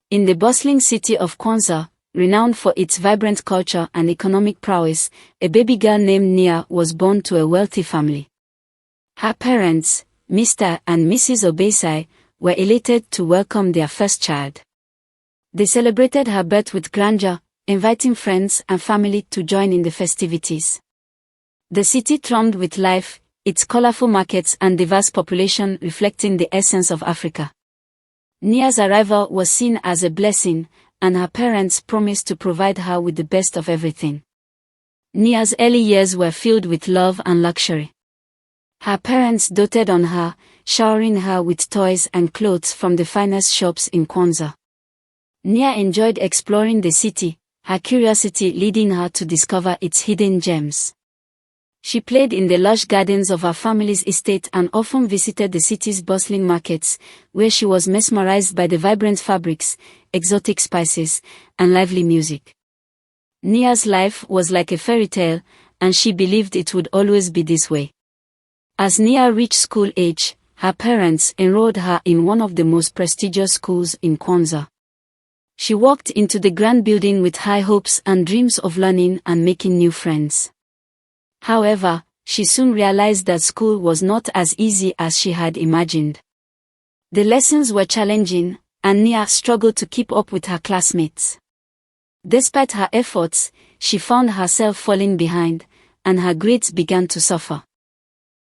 In the bustling city of Kwanzaa, renowned for its vibrant culture and economic prowess, a baby girl named Nia was born to a wealthy family. Her parents, Mr. and Mrs. Obesai, were elated to welcome their first child. They celebrated her birth with grandeur, inviting friends and family to join in the festivities. The city thrummed with life, its colorful markets and diverse population reflecting the essence of Africa. Nia's arrival was seen as a blessing, and her parents promised to provide her with the best of everything. Nia's early years were filled with love and luxury. Her parents doted on her, showering her with toys and clothes from the finest shops in Kwanzaa. Nia enjoyed exploring the city, her curiosity leading her to discover its hidden gems. She played in the lush gardens of her family's estate and often visited the city's bustling markets, where she was mesmerized by the vibrant fabrics, exotic spices, and lively music. Nia's life was like a fairy tale, and she believed it would always be this way. As Nia reached school age, her parents enrolled her in one of the most prestigious schools in Kwanzaa. She walked into the grand building with high hopes and dreams of learning and making new friends. However, she soon realized that school was not as easy as she had imagined. The lessons were challenging, and Nia struggled to keep up with her classmates. Despite her efforts, she found herself falling behind, and her grades began to suffer.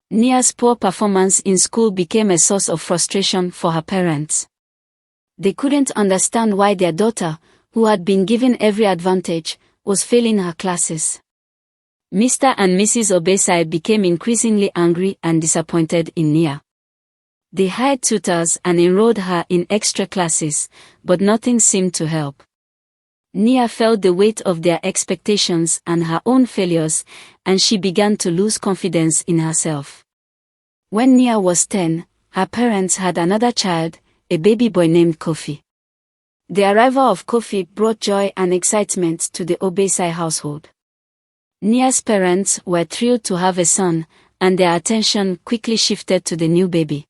Nia's poor performance in school became a source of frustration for her parents. They couldn't understand why their daughter, who had been given every advantage, was failing her classes. Mr. and Mrs. Obesai became increasingly angry and disappointed in Nia. They hired tutors and enrolled her in extra classes, but nothing seemed to help. Nia felt the weight of their expectations and her own failures, and she began to lose confidence in herself. When Nia was 10, her parents had another child, a baby boy named Kofi. The arrival of Kofi brought joy and excitement to the Obesai household. Nia's parents were thrilled to have a son, and their attention quickly shifted to the new baby.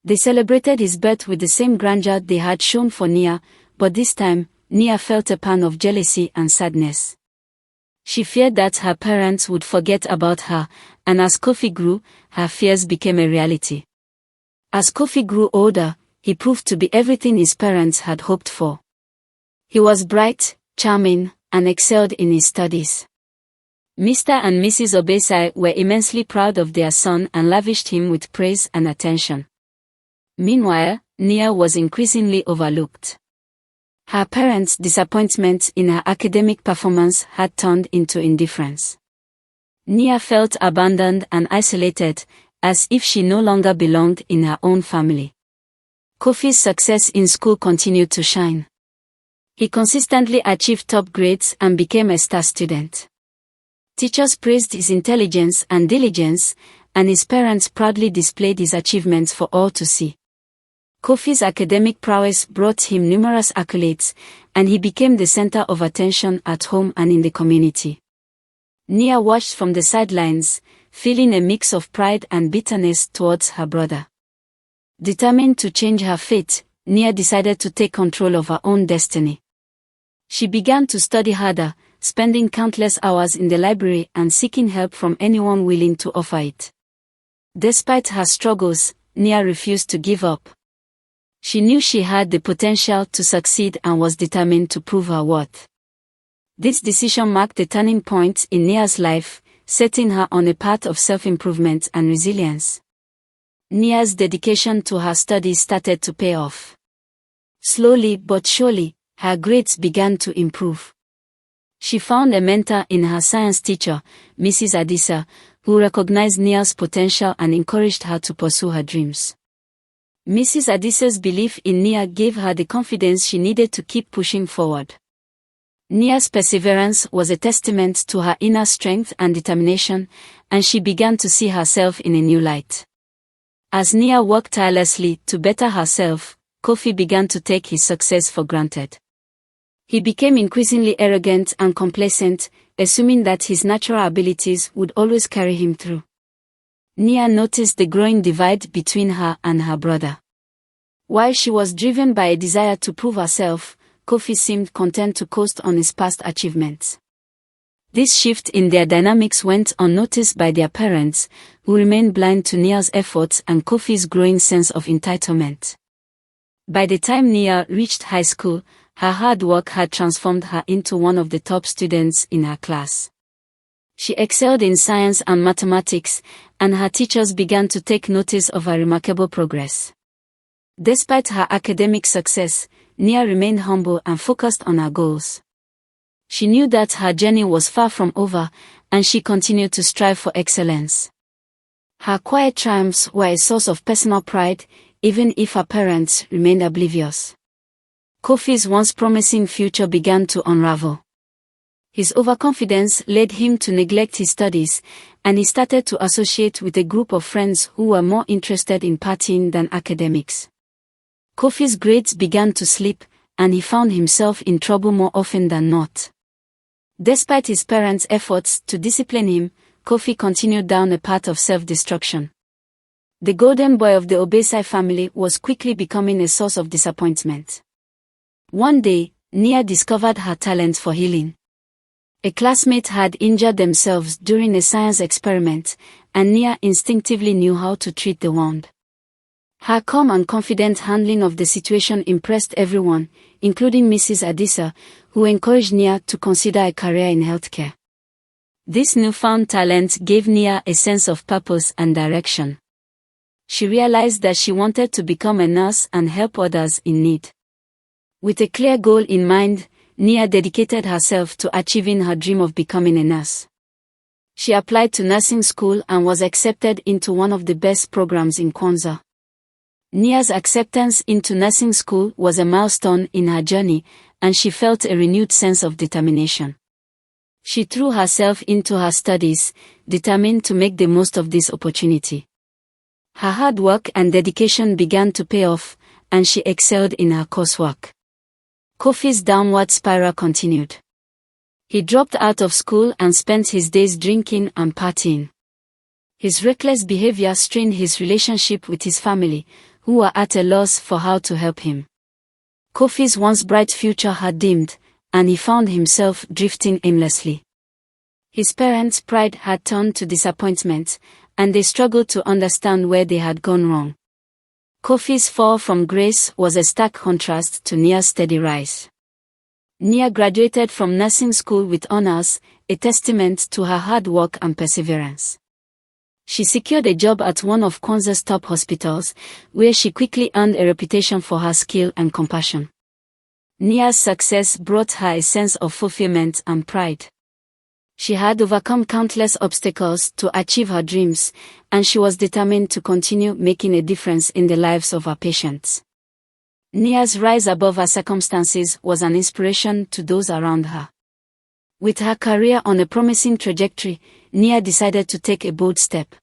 They celebrated his birth with the same grandeur they had shown for Nia, but this time, Nia felt a pang of jealousy and sadness. She feared that her parents would forget about her, and as Kofi grew, her fears became a reality. As Kofi grew older, he proved to be everything his parents had hoped for. He was bright, charming, and excelled in his studies. Mr. and Mrs. Obesai were immensely proud of their son and lavished him with praise and attention. Meanwhile, Nia was increasingly overlooked. Her parents' disappointment in her academic performance had turned into indifference. Nia felt abandoned and isolated, as if she no longer belonged in her own family. Kofi's success in school continued to shine. He consistently achieved top grades and became a star student. Teachers praised his intelligence and diligence, and his parents proudly displayed his achievements for all to see. Kofi's academic prowess brought him numerous accolades, and he became the center of attention at home and in the community. Nia watched from the sidelines, feeling a mix of pride and bitterness towards her brother. Determined to change her fate, Nia decided to take control of her own destiny. She began to study harder, spending countless hours in the library and seeking help from anyone willing to offer it. Despite her struggles, Nia refused to give up. She knew she had the potential to succeed and was determined to prove her worth. This decision marked a turning point in Nia's life, setting her on a path of self-improvement and resilience. Nia's dedication to her studies started to pay off. Slowly but surely, her grades began to improve. She found a mentor in her science teacher, Mrs. Adisa, who recognized Nia's potential and encouraged her to pursue her dreams. Mrs. Adisa's belief in Nia gave her the confidence she needed to keep pushing forward. Nia's perseverance was a testament to her inner strength and determination, and she began to see herself in a new light. As Nia worked tirelessly to better herself, Kofi began to take his success for granted. He became increasingly arrogant and complacent, assuming that his natural abilities would always carry him through. Nia noticed the growing divide between her and her brother. While she was driven by a desire to prove herself, Kofi seemed content to coast on his past achievements. This shift in their dynamics went unnoticed by their parents, who remained blind to Nia's efforts and Kofi's growing sense of entitlement. By the time Nia reached high school, her hard work had transformed her into one of the top students in her class. She excelled in science and mathematics, and her teachers began to take notice of her remarkable progress. Despite her academic success, Nia remained humble and focused on her goals. She knew that her journey was far from over, and she continued to strive for excellence. Her quiet triumphs were a source of personal pride, even if her parents remained oblivious. Kofi's once promising future began to unravel. His overconfidence led him to neglect his studies, and he started to associate with a group of friends who were more interested in partying than academics. Kofi's grades began to slip, and he found himself in trouble more often than not. Despite his parents' efforts to discipline him, Kofi continued down a path of self-destruction. The golden boy of the Obesai family was quickly becoming a source of disappointment. One day, Nia discovered her talent for healing. A classmate had injured themselves during a science experiment, and Nia instinctively knew how to treat the wound. Her calm and confident handling of the situation impressed everyone, including Mrs. Adisa, who encouraged Nia to consider a career in healthcare. This newfound talent gave Nia a sense of purpose and direction. She realized that she wanted to become a nurse and help others in need. With a clear goal in mind, Nia dedicated herself to achieving her dream of becoming a nurse. She applied to nursing school and was accepted into one of the best programs in Kwanzaa. Nia's acceptance into nursing school was a milestone in her journey, and she felt a renewed sense of determination. She threw herself into her studies, determined to make the most of this opportunity. Her hard work and dedication began to pay off, and she excelled in her coursework. Kofi's downward spiral continued. He dropped out of school and spent his days drinking and partying. His reckless behavior strained his relationship with his family, who were at a loss for how to help him. Kofi's once bright future had dimmed, and he found himself drifting aimlessly. His parents' pride had turned to disappointment, and they struggled to understand where they had gone wrong. Kofi's fall from grace was a stark contrast to Nia's steady rise. Nia graduated from nursing school with honors, a testament to her hard work and perseverance. She secured a job at one of Kwanzaa's top hospitals, where she quickly earned a reputation for her skill and compassion. Nia's success brought her a sense of fulfillment and pride. She had overcome countless obstacles to achieve her dreams, and she was determined to continue making a difference in the lives of her patients. Nia's rise above her circumstances was an inspiration to those around her. With her career on a promising trajectory, Nia decided to take a bold step.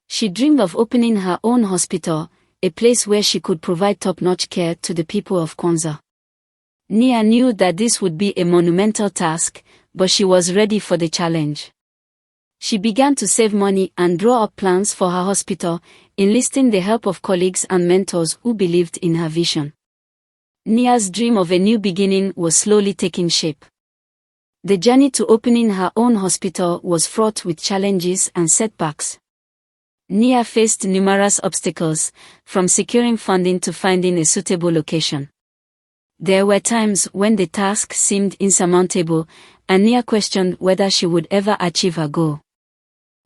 She dreamed of opening her own hospital, a place where she could provide top-notch care to the people of Kwanzaa. Nia knew that this would be a monumental task, but she was ready for the challenge. She began to save money and draw up plans for her hospital, enlisting the help of colleagues and mentors who believed in her vision. Nia's dream of a new beginning was slowly taking shape. The journey to opening her own hospital was fraught with challenges and setbacks. Nia faced numerous obstacles, from securing funding to finding a suitable location. There were times when the task seemed insurmountable, and Nia questioned whether she would ever achieve her goal.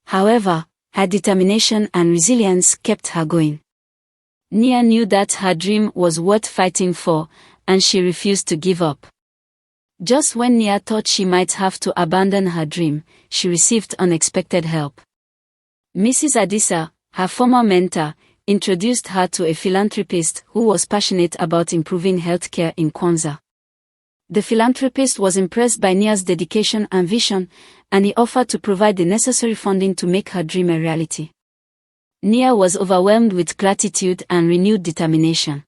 However, her determination and resilience kept her going. Nia knew that her dream was worth fighting for, and she refused to give up. Just when Nia thought she might have to abandon her dream, she received unexpected help. Mrs. Adisa, her former mentor, introduced her to a philanthropist who was passionate about improving healthcare in Kwanzaa. The philanthropist was impressed by Nia's dedication and vision, and he offered to provide the necessary funding to make her dream a reality. Nia was overwhelmed with gratitude and renewed determination.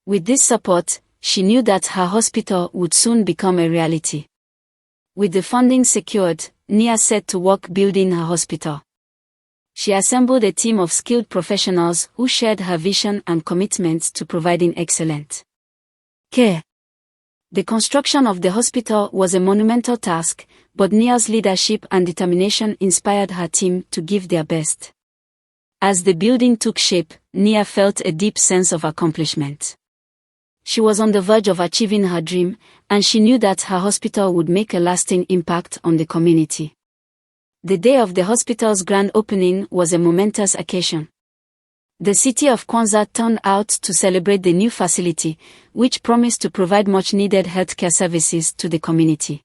With this support, she knew that her hospital would soon become a reality. With the funding secured, Nia set to work building her hospital. She assembled a team of skilled professionals who shared her vision and commitment to providing excellent care. The construction of the hospital was a monumental task, but Nia's leadership and determination inspired her team to give their best. As the building took shape, Nia felt a deep sense of accomplishment. She was on the verge of achieving her dream, and she knew that her hospital would make a lasting impact on the community. The day of the hospital's grand opening was a momentous occasion. The city of Kwanzaa turned out to celebrate the new facility, which promised to provide much-needed healthcare services to the community.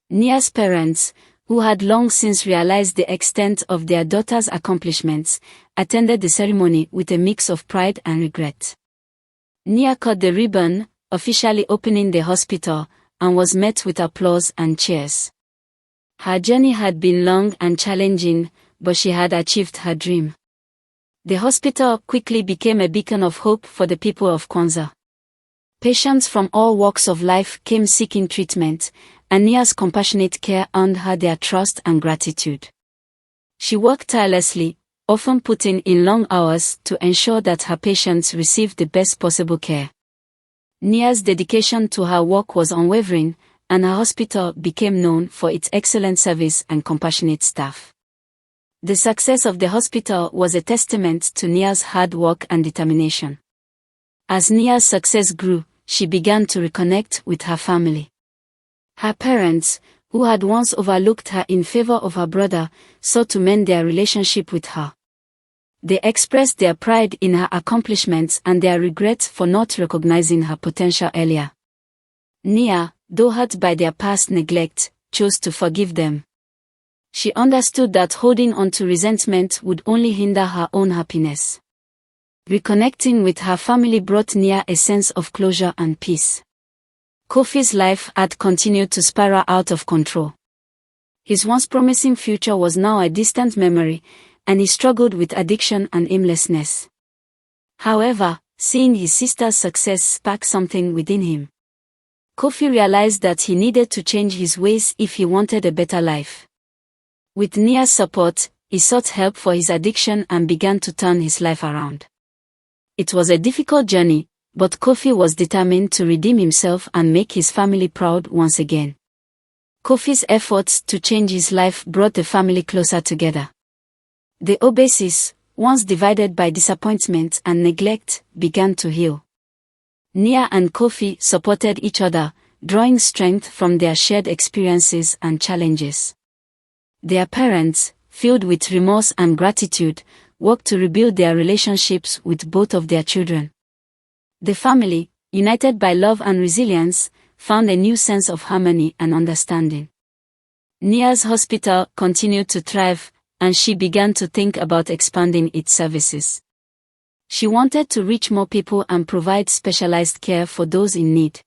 Nia's parents, who had long since realized the extent of their daughter's accomplishments, attended the ceremony with a mix of pride and regret. Nia cut the ribbon, officially opening the hospital, and was met with applause and cheers. Her journey had been long and challenging, but she had achieved her dream. The hospital quickly became a beacon of hope for the people of Kwanzaa. Patients from all walks of life came seeking treatment, and Nia's compassionate care earned her their trust and gratitude. She worked tirelessly, often putting in long hours to ensure that her patients received the best possible care. Nia's dedication to her work was unwavering, and her hospital became known for its excellent service and compassionate staff. The success of the hospital was a testament to Nia's hard work and determination. As Nia's success grew, she began to reconnect with her family. Her parents, who had once overlooked her in favor of her brother, sought to mend their relationship with her. They expressed their pride in her accomplishments and their regret for not recognizing her potential earlier. Nia, though hurt by their past neglect, chose to forgive them. She understood that holding on to resentment would only hinder her own happiness. Reconnecting with her family brought Nia a sense of closure and peace. Kofi's life had continued to spiral out of control. His once promising future was now a distant memory, and he struggled with addiction and aimlessness. However, seeing his sister's success sparked something within him. Kofi realized that he needed to change his ways if he wanted a better life. With Nia's support, he sought help for his addiction and began to turn his life around. It was a difficult journey, but Kofi was determined to redeem himself and make his family proud once again. Kofi's efforts to change his life brought the family closer together. The oasis, once divided by disappointment and neglect, began to heal. Nia and Kofi supported each other, drawing strength from their shared experiences and challenges. Their parents, filled with remorse and gratitude, worked to rebuild their relationships with both of their children. The family, united by love and resilience, found a new sense of harmony and understanding. Nia's hospital continued to thrive, and she began to think about expanding its services. She wanted to reach more people and provide specialized care for those in need.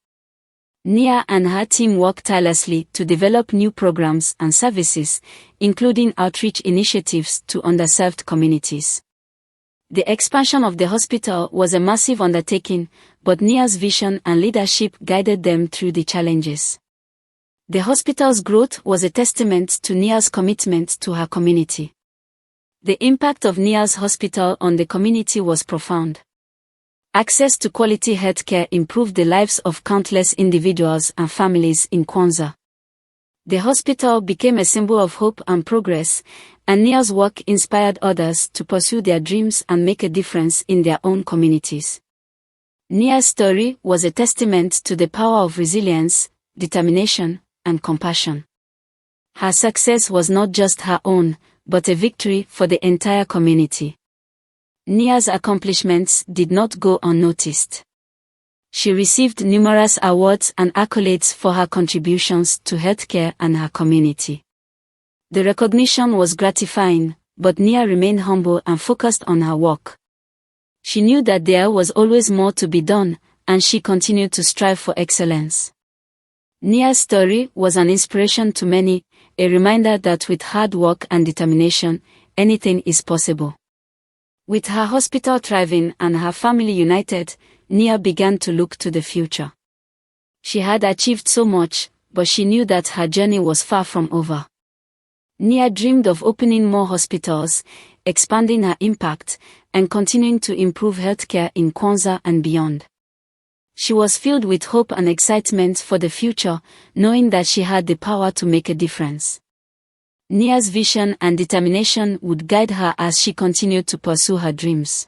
Nia and her team worked tirelessly to develop new programs and services, including outreach initiatives to underserved communities. The expansion of the hospital was a massive undertaking, but Nia's vision and leadership guided them through the challenges. The hospital's growth was a testament to Nia's commitment to her community. The impact of Nia's hospital on the community was profound. Access to quality healthcare improved the lives of countless individuals and families in Kwanzaa. The hospital became a symbol of hope and progress, and Nia's work inspired others to pursue their dreams and make a difference in their own communities. Nia's story was a testament to the power of resilience, determination, and compassion. Her success was not just her own, but a victory for the entire community. Nia's accomplishments did not go unnoticed. She received numerous awards and accolades for her contributions to healthcare and her community. The recognition was gratifying, but Nia remained humble and focused on her work. She knew that there was always more to be done, and she continued to strive for excellence. Nia's story was an inspiration to many, a reminder that with hard work and determination, anything is possible. With her hospital thriving and her family united, Nia began to look to the future. She had achieved so much, but she knew that her journey was far from over. Nia dreamed of opening more hospitals, expanding her impact, and continuing to improve healthcare in Kwanzaa and beyond. She was filled with hope and excitement for the future, knowing that she had the power to make a difference. Nia's vision and determination would guide her as she continued to pursue her dreams.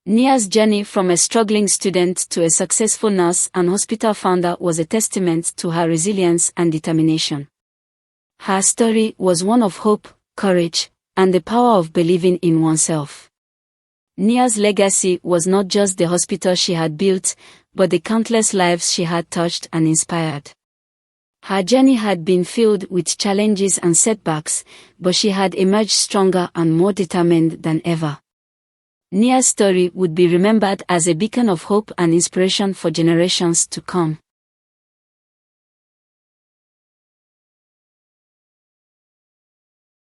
Nia's journey from a struggling student to a successful nurse and hospital founder was a testament to her resilience and determination. Her story was one of hope, courage, and the power of believing in oneself. Nia's legacy was not just the hospital she had built, but the countless lives she had touched and inspired. Her journey had been filled with challenges and setbacks, but she had emerged stronger and more determined than ever. Nia's story would be remembered as a beacon of hope and inspiration for generations to come.